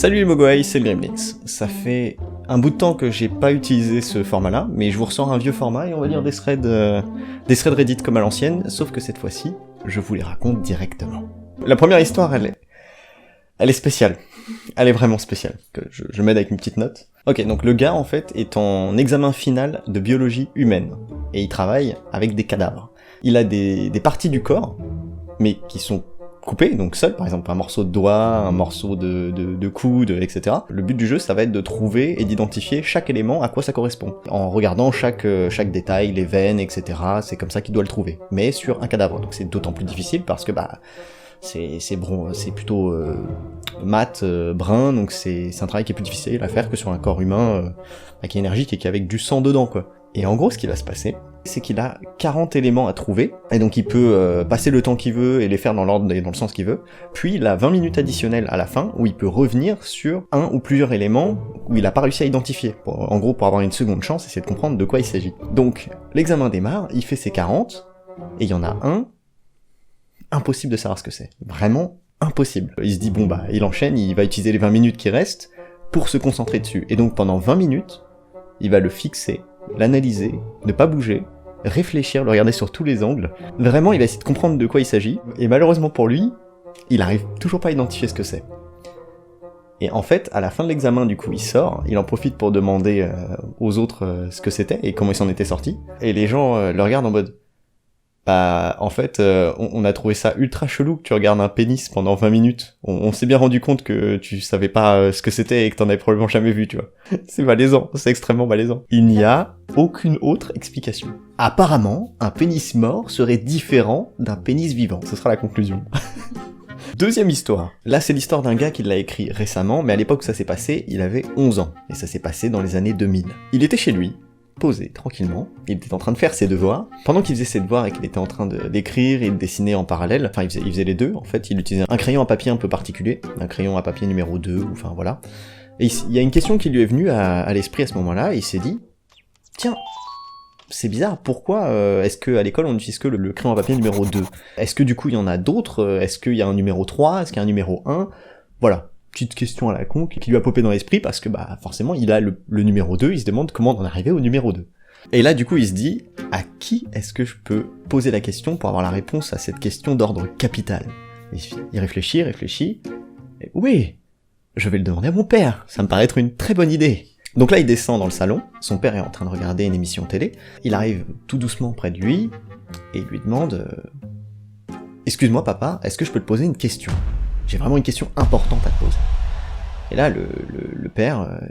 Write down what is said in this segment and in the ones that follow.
Salut les Mogwai, c'est le Gremlins. Ça fait un bout de temps que j'ai pas utilisé ce format-là, mais je vous ressors un vieux format et on va lire des threads Reddit comme à l'ancienne, sauf que cette fois-ci, je vous les raconte directement. La première histoire, elle est spéciale. Elle est vraiment spéciale. Je m'aide avec une petite note. Ok, donc le gars, en fait, est en examen final de biologie humaine, et il travaille avec des cadavres. Il a des parties du corps, mais qui sont coupées, donc seules, par exemple un morceau de doigt, un morceau de coude, etc. Le but du jeu, ça va être de trouver et d'identifier chaque élément à quoi ça correspond. En regardant chaque détail, les veines, etc. C'est comme ça qu'il doit le trouver. Mais sur un cadavre, donc c'est d'autant plus difficile parce que c'est plutôt mat, brun, donc c'est un travail qui est plus difficile à faire que sur un corps humain qui est énergique et qui est avec du sang dedans, quoi. Et en gros, ce qui va se passer, c'est qu'il a 40 éléments à trouver, et donc il peut passer le temps qu'il veut et les faire dans l'ordre et dans le sens qu'il veut, puis il a 20 minutes additionnelles à la fin, où il peut revenir sur un ou plusieurs éléments où il a pas réussi à identifier, en gros pour avoir une seconde chance, essayer de comprendre de quoi il s'agit. Donc, l'examen démarre, il fait ses 40, et il y en a un, impossible de savoir ce que c'est. Vraiment impossible. Il se dit, bon bah, il enchaîne, il va utiliser les 20 minutes qui restent pour se concentrer dessus. Et donc pendant 20 minutes, il va le fixer, l'analyser, ne pas bouger, réfléchir, le regarder sur tous les angles. Vraiment, il va essayer de comprendre de quoi il s'agit. Et malheureusement pour lui, il arrive toujours pas à identifier ce que c'est. Et en fait, à la fin de l'examen, du coup, il sort, il en profite pour demander aux autres ce que c'était et comment il s'en était sorti. Et les gens le regardent en mode, bah, en fait, on a trouvé ça ultra chelou que tu regardes un pénis pendant 20 minutes. On s'est bien rendu compte que tu savais pas ce que c'était et que t'en avais probablement jamais vu, tu vois. C'est malaisant, c'est extrêmement malaisant. Il n'y a aucune autre explication. Apparemment, un pénis mort serait différent d'un pénis vivant. Ce sera la conclusion. Deuxième histoire. Là, c'est l'histoire d'un gars qui l'a écrit récemment, mais à l'époque où ça s'est passé, il avait 11 ans. Et ça s'est passé dans les années 2000. Il était chez lui, posé tranquillement, il était en train de faire ses devoirs. Pendant qu'il faisait ses devoirs et qu'il était en train d'écrire et de dessiner en parallèle, enfin il faisait les deux, en fait, il utilisait un crayon à papier un peu particulier, un crayon à papier numéro 2, ou enfin voilà. Et il y a une question qui lui est venue à l'esprit à ce moment-là, et il s'est dit, tiens, c'est bizarre, pourquoi est-ce qu'à l'école on n'utilise que le crayon à papier numéro 2 ? Est-ce que du coup il y en a d'autres ? Est-ce qu'il y a un numéro 3 ? Est-ce qu'il y a un numéro 1 ? Voilà. Petite question à la con qui lui a popé dans l'esprit parce que bah forcément il a le numéro 2, il se demande comment en arriver au numéro 2. Et là du coup il se dit, à qui est-ce que je peux poser la question pour avoir la réponse à cette question d'ordre capital ? Il réfléchit, et oui, je vais le demander à mon père, ça me paraît être une très bonne idée. Donc là il descend dans le salon, son père est en train de regarder une émission télé, il arrive tout doucement près de lui, et il lui demande « Excuse-moi papa, est-ce que je peux te poser une question ? J'ai vraiment une question importante à te poser. » Et là, le père,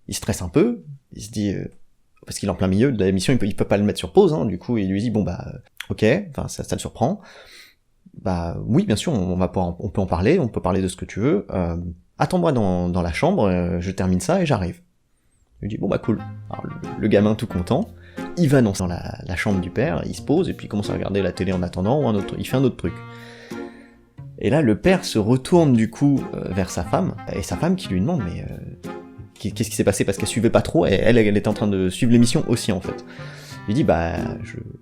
il stresse un peu, il se dit, parce qu'il est en plein milieu de l'émission, il peut pas le mettre sur pause, hein, du coup, il lui dit, bon bah, ok, enfin, ça le surprend. Bah, oui, bien sûr, on peut en parler, on peut parler de ce que tu veux, attends-moi dans la chambre, je termine ça et j'arrive. Il lui dit, bon bah cool. Alors, le gamin tout content, il va dans la chambre du père, il se pose, et puis il commence à regarder la télé en attendant, ou il fait un autre truc. Et là, le père se retourne du coup vers sa femme, et sa femme qui lui demande, mais qu'est-ce qui s'est passé ? Parce qu'elle suivait pas trop, et elle était en train de suivre l'émission aussi en fait. Il dit, bah,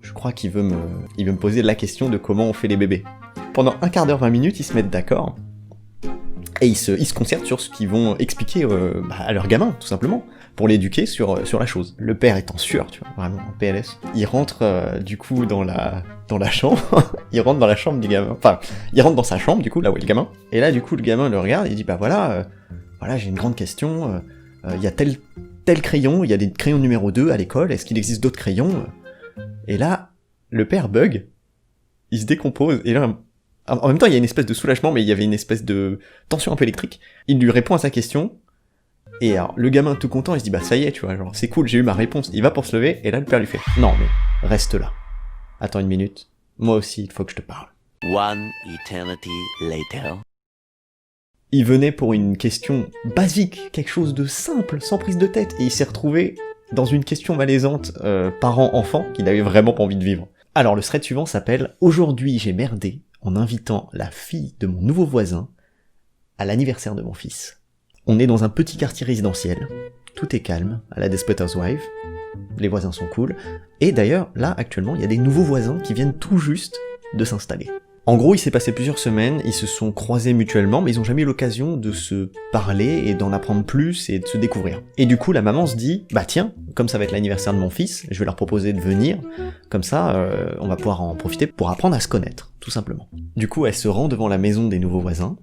je crois qu'il veut me poser la question de comment on fait les bébés. Pendant un quart d'heure, 20 minutes, ils se mettent d'accord, et ils se concertent sur ce qu'ils vont expliquer à leur gamin, tout simplement, pour l'éduquer sur la chose. Le père est en sueur, tu vois, vraiment, en PLS. Il rentre du coup dans la chambre, il rentre dans la chambre du gamin, enfin, il rentre dans sa chambre du coup, là où est le gamin, et là du coup le gamin le regarde, il dit bah voilà, j'ai une grande question, il y a tel crayon, il y a des crayons numéro 2 à l'école, est-ce qu'il existe d'autres crayons ? Et là, le père bug, il se décompose, et là, en même temps il y a une espèce de soulagement, mais il y avait une espèce de tension un peu électrique, il lui répond à sa question, et alors, le gamin tout content, il se dit bah ça y est, tu vois, genre c'est cool, j'ai eu ma réponse, il va pour se lever, et là le père lui fait non mais, reste là. Attends une minute, moi aussi, il faut que je te parle. One eternity later. Il venait pour une question basique, quelque chose de simple, sans prise de tête, et il s'est retrouvé dans une question malaisante parent-enfant qu'il avait vraiment pas envie de vivre. Alors le thread suivant s'appelle « Aujourd'hui j'ai merdé en invitant la fille de mon nouveau voisin à l'anniversaire de mon fils. » On est dans un petit quartier résidentiel, tout est calme, à la Desperate Housewives, les voisins sont cool, et d'ailleurs, là, actuellement, il y a des nouveaux voisins qui viennent tout juste de s'installer. En gros, il s'est passé plusieurs semaines, ils se sont croisés mutuellement, mais ils ont jamais eu l'occasion de se parler et d'en apprendre plus et de se découvrir. Et du coup, la maman se dit, bah tiens, comme ça va être l'anniversaire de mon fils, je vais leur proposer de venir, comme ça, on va pouvoir en profiter pour apprendre à se connaître, tout simplement. Du coup, elle se rend devant la maison des nouveaux voisins,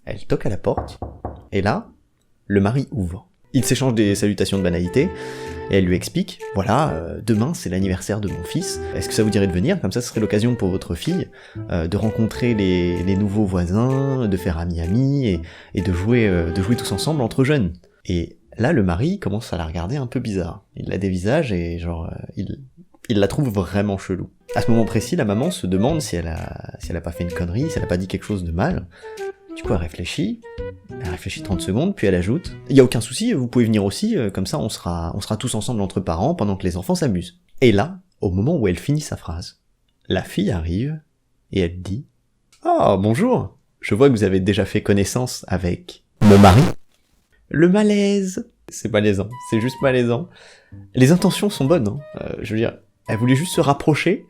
elle toque à la porte, et là, le mari ouvre. Ils s'échangent des salutations de banalité, et elle lui explique, voilà, demain c'est l'anniversaire de mon fils, est-ce que ça vous dirait de venir? Comme ça, ce serait l'occasion pour votre fille de rencontrer les nouveaux voisins, de faire ami-ami, et de jouer tous ensemble entre jeunes. Et là, le mari commence à la regarder un peu bizarre. Il la dévisage et genre, il la trouve vraiment chelou. À ce moment précis, la maman se demande si elle a pas fait une connerie, si elle a pas dit quelque chose de mal. Du coup, elle réfléchit 30 secondes, puis elle ajoute « Il y a aucun souci, vous pouvez venir aussi, comme ça on sera tous ensemble entre parents pendant que les enfants s'amusent. » Et là, au moment où elle finit sa phrase, la fille arrive et elle dit « Ah, bonjour, je vois que vous avez déjà fait connaissance avec mon mari. » Le malaise. C'est malaisant, c'est juste malaisant. Les intentions sont bonnes, hein. Je veux dire, elle voulait juste se rapprocher,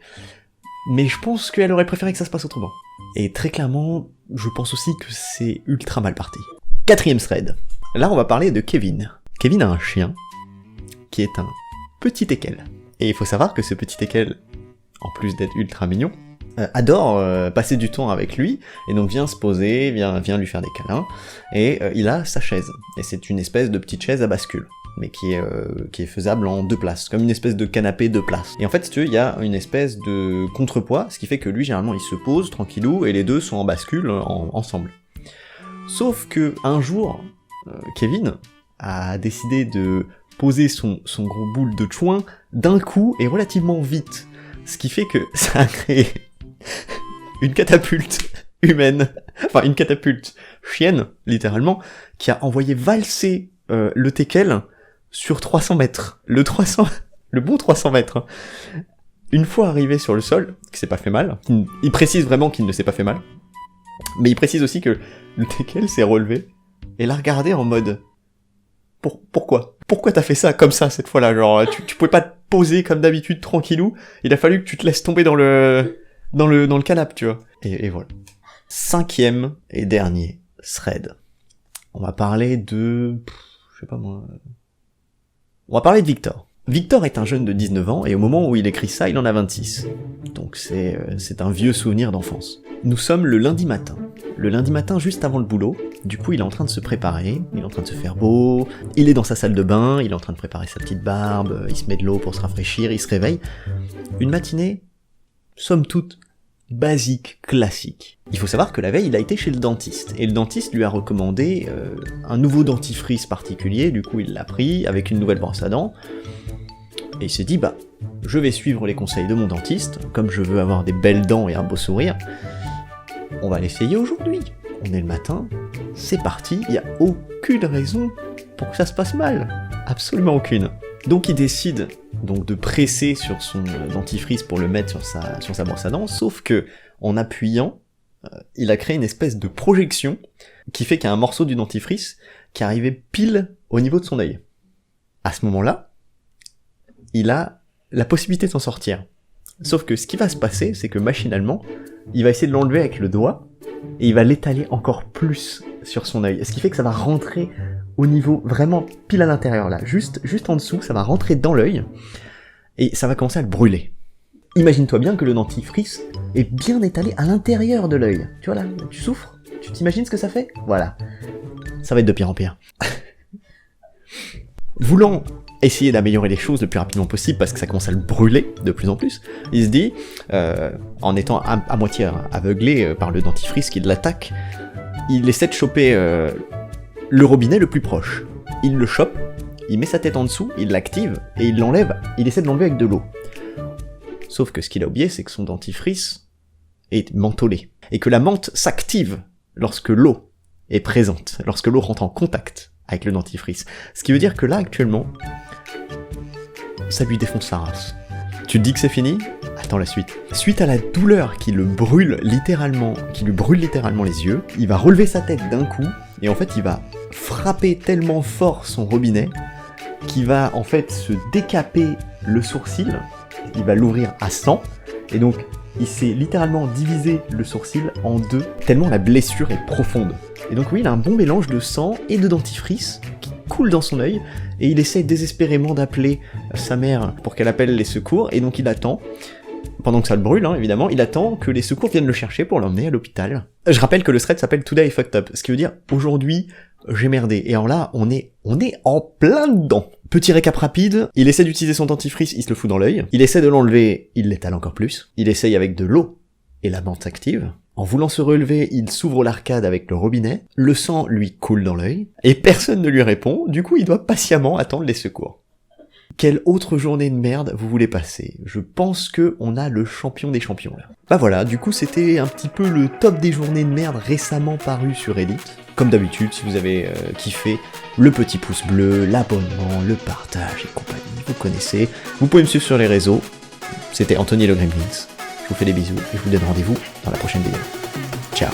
mais je pense qu'elle aurait préféré que ça se passe autrement. Et très clairement, je pense aussi que c'est ultra mal parti. 4e thread. Là, on va parler de Kevin. Kevin a un chien, qui est un petit teckel. Et il faut savoir que ce petit teckel, en plus d'être ultra mignon, adore passer du temps avec lui, et donc vient se poser, vient lui faire des câlins, et il a sa chaise. Et c'est une espèce de petite chaise à bascule, mais qui est faisable en 2 places, comme une espèce de canapé 2 places. Et en fait, si tu veux, il y a une espèce de contrepoids, ce qui fait que lui, généralement, il se pose tranquillou, et les deux sont en bascule ensemble. Sauf que un jour, Kevin a décidé de poser son gros boule de chouin d'un coup et relativement vite, ce qui fait que ça a créé une catapulte humaine, enfin une catapulte chienne, littéralement, qui a envoyé valser le teckel sur 300 mètres. Le bon 300 mètres. Une fois arrivé sur le sol, qui s'est pas fait mal, il précise vraiment qu'il ne s'est pas fait mal, mais il précise aussi que le teckel s'est relevé et l'a regardé en mode pourquoi t'as fait ça comme ça cette fois-là? Genre, tu pouvais pas te poser comme d'habitude tranquillou, il a fallu que tu te laisses tomber dans le canapé, tu vois. Et voilà. 5e et dernier thread. On va parler de... je sais pas moi... On va parler de Victor. Victor est un jeune de 19 ans, et au moment où il écrit ça, il en a 26. Donc c'est un vieux souvenir d'enfance. Nous sommes le lundi matin. Le lundi matin, juste avant le boulot, du coup il est en train de se préparer, il est en train de se faire beau, il est dans sa salle de bain, il est en train de préparer sa petite barbe, il se met de l'eau pour se rafraîchir, il se réveille. Une matinée, somme toute, basique, classique. Il faut savoir que la veille, il a été chez le dentiste, et le dentiste lui a recommandé un nouveau dentifrice particulier, du coup il l'a pris, avec une nouvelle brosse à dents, et il s'est dit, bah, je vais suivre les conseils de mon dentiste, comme je veux avoir des belles dents et un beau sourire, on va l'essayer aujourd'hui. On est le matin, c'est parti, il n'y a aucune raison pour que ça se passe mal. Absolument aucune. Donc il décide donc de presser sur son dentifrice pour le mettre sur sa brosse à dents, sauf que en appuyant, il a créé une espèce de projection qui fait qu'il y a un morceau du dentifrice qui arrivait pile au niveau de son œil. À ce moment-là, il a la possibilité de s'en sortir. Sauf que ce qui va se passer, c'est que machinalement, il va essayer de l'enlever avec le doigt, et il va l'étaler encore plus sur son œil. Ce qui fait que ça va rentrer au niveau vraiment pile à l'intérieur là, juste en dessous, ça va rentrer dans l'œil, et ça va commencer à le brûler. Imagine-toi bien que le dentifrice est bien étalé à l'intérieur de l'œil. Tu vois là, tu souffres? Tu t'imagines ce que ça fait? Voilà. Ça va être de pire en pire. Voulant essayer d'améliorer les choses le plus rapidement possible parce que ça commence à le brûler de plus en plus, il se dit, en étant à moitié aveuglé par le dentifrice qui l'attaque, il essaie de choper le robinet le plus proche. Il le chope, il met sa tête en dessous, il l'active, et il l'enlève, il essaie de l'enlever avec de l'eau. Sauf que ce qu'il a oublié, c'est que son dentifrice est mentholé, et que la menthe s'active lorsque l'eau est présente, lorsque l'eau rentre en contact avec le dentifrice. Ce qui veut dire que là, actuellement, ça lui défonce sa race. Tu te dis que c'est fini? Attends la suite. Suite à la douleur qui lui brûle littéralement les yeux, il va relever sa tête d'un coup, et en fait il va frapper tellement fort son robinet, qu'il va en fait se décaper le sourcil, il va l'ouvrir à 100, et donc il s'est littéralement divisé le sourcil en deux, tellement la blessure est profonde. Et donc oui, il a un bon mélange de sang et de dentifrice qui coule dans son œil, et il essaie désespérément d'appeler sa mère pour qu'elle appelle les secours, et donc il attend, pendant que ça le brûle, hein, évidemment, il attend que les secours viennent le chercher pour l'emmener à l'hôpital. Je rappelle que le thread s'appelle Today I Fucked Up, ce qui veut dire aujourd'hui j'ai merdé, et alors là, on est en plein dedans. Petit récap rapide, il essaie d'utiliser son dentifrice, il se le fout dans l'œil, il essaie de l'enlever, il l'étale encore plus, il essaye avec de l'eau, et la menthe s'active. En voulant se relever, il s'ouvre l'arcade avec le robinet, le sang lui coule dans l'œil, et personne ne lui répond, du coup il doit patiemment attendre les secours. Quelle autre journée de merde vous voulez passer? Je pense que on a le champion des champions là. Bah voilà, du coup c'était un petit peu le top des journées de merde récemment paru sur Reddit. Comme d'habitude, si vous avez kiffé, le petit pouce bleu, l'abonnement, le partage et compagnie, vous connaissez. Vous pouvez me suivre sur les réseaux. C'était Anthony le Gremlins. Je vous fais des bisous et je vous donne rendez-vous dans la prochaine vidéo. Ciao.